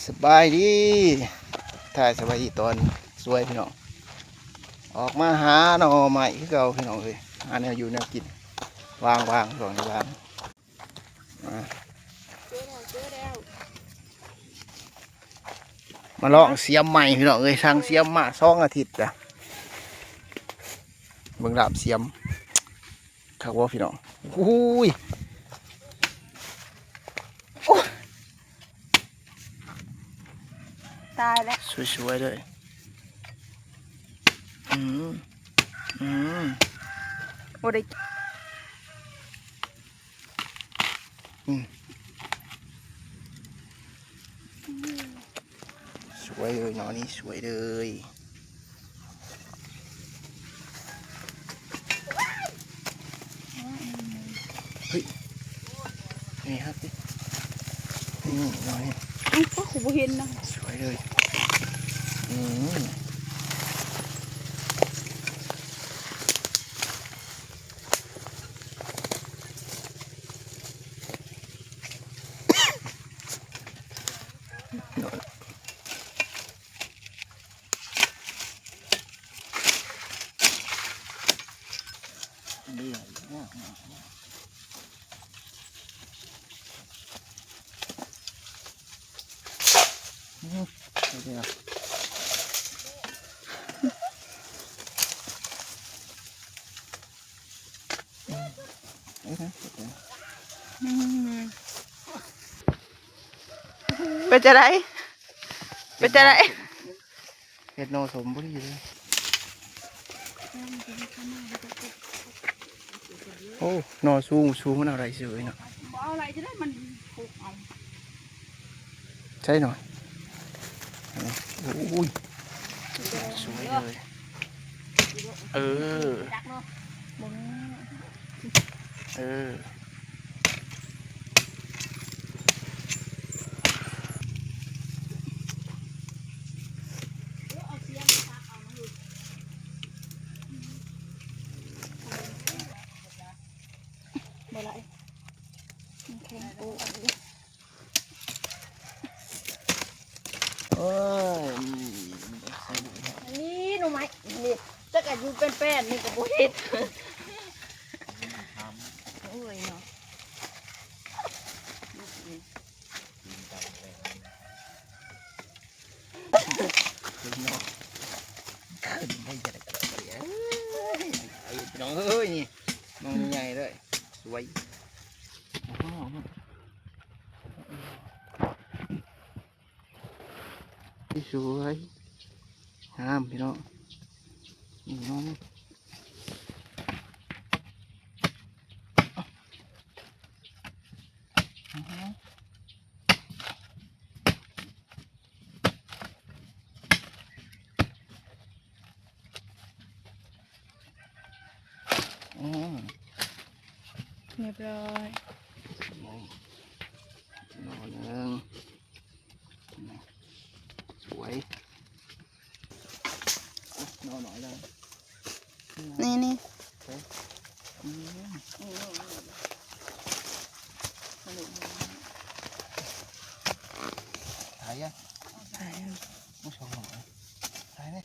สบายดีถ่ายสบายดีตอนสวยพี่น้องออกมาหาหน่อใหม่ที่เก่าพี่น้องเลยหาแนวอยู่แนวกินวางสองวางมาลองเสียมใหม่พี่น้องเลยสั่งเสียมมา2 อาทิตย์จ้ะเบิ่งดาบเสียมขักว่าพี่น้องอุ้ยตายแล้วสวยๆเลยโอ้ได้สวยเลยหนอนี้สวยเลยเฮ้ยนี่ครับนี่หนอนี้ก็ขุบเห็นนะสวยเลยนี่เป็นจะไรเป็นจะไรเห็ดโนสมบูรณ์เลยโอ้นอสูงมันอะไรสวยเนาะเอาอะไรจะได้มันผูกเอาใช่หน่อยอุ้ยสวยเลยเออบ่ไรแข็งปูนี่หนูไหมนี่ถ้าเกิดอยู่เป็นแป้นนี่กับโบเฮ็ดโอ้ยเนาะน้องเอ้ยนี่น้องใหญ่เลยสวยสวยงามพี่น้องนี่น้องเรียบร้อยนอนหนึ่งสวยนอนหน่อยเลยนี่ถ่ายยังไม่ชมหน่อยถ่ายเลย